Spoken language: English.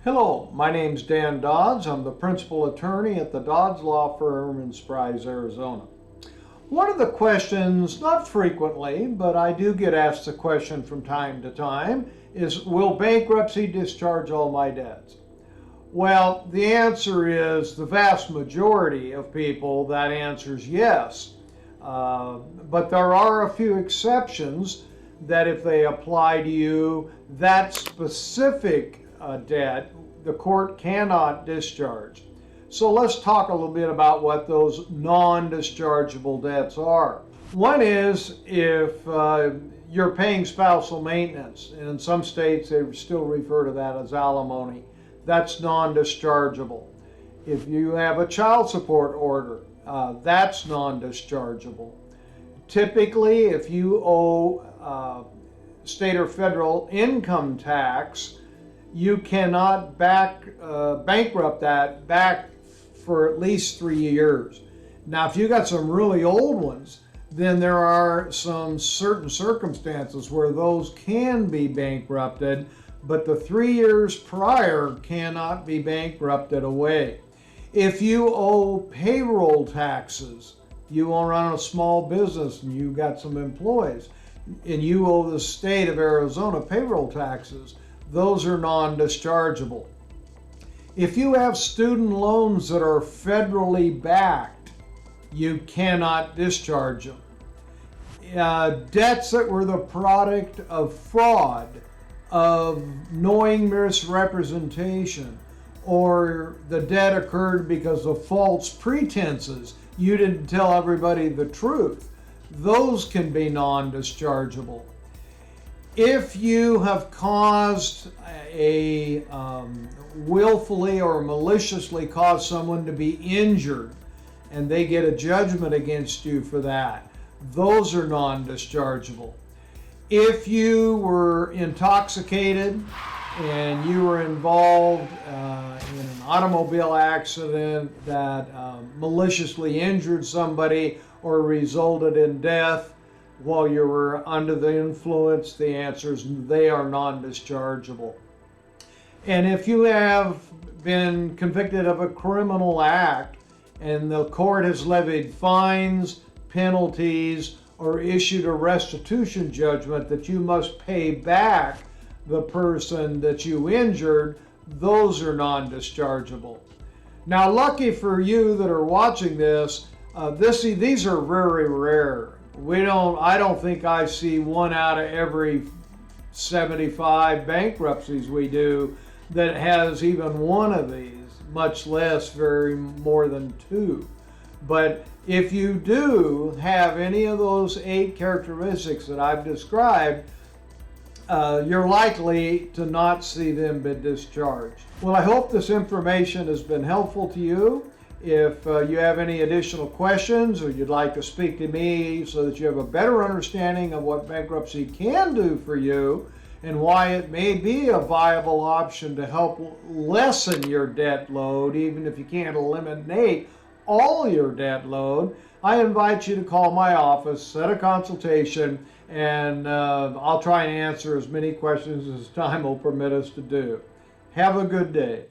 Hello, my name's Dan Dodds. I'm the principal attorney at the Dodds Law Firm in Surprise, Arizona. One of the questions, not frequently, but I do get asked the question from time to time, is will bankruptcy discharge all my debts? Well, the answer is the vast majority of people, that answer is yes. But there are a few exceptions that if they apply to you, that specific debt, the court cannot discharge. So let's talk a little bit about what those non-dischargeable debts are. One is if you're paying spousal maintenance, and in some states they still refer to that as alimony. That's non-dischargeable. If you have a child support order, that's non-dischargeable. Typically, if you owe state or federal income tax, you cannot bankrupt that back for at least 3 years. Now, if you got some really old ones, then there are some certain circumstances where those can be bankrupted, but the 3 years prior cannot be bankrupted away. If you owe payroll taxes, you want to run a small business and you've got some employees, and you owe the state of Arizona payroll taxes, those are non-dischargeable. If you have student loans that are federally backed, you cannot discharge them. Debts that were the product of fraud, of knowing misrepresentation, or the debt occurred because of false pretenses, you didn't tell everybody the truth, those can be non-dischargeable. If you have caused willfully or maliciously caused someone to be injured and they get a judgment against you for that, those are non-dischargeable. If you were intoxicated and you were involved in an automobile accident that maliciously injured somebody or resulted in death while you were under the influence, the answer is they are non-dischargeable. And if you have been convicted of a criminal act and the court has levied fines, penalties, or issued a restitution judgment that you must pay back the person that you injured, those are non-dischargeable. Now, lucky for you that are watching this, these are very rare. I don't think I see 1 out of every 75 bankruptcies we do that has even one of these, much less more than 2. But if you do have any of those 8 characteristics that I've described, you're likely to not see them be discharged. Well, I hope this information has been helpful to you. If you have any additional questions or you'd like to speak to me so that you have a better understanding of what bankruptcy can do for you and why it may be a viable option to help lessen your debt load, even if you can't eliminate all your debt load, I invite you to call my office, set a consultation, and I'll try and answer as many questions as time will permit us to do. Have a good day.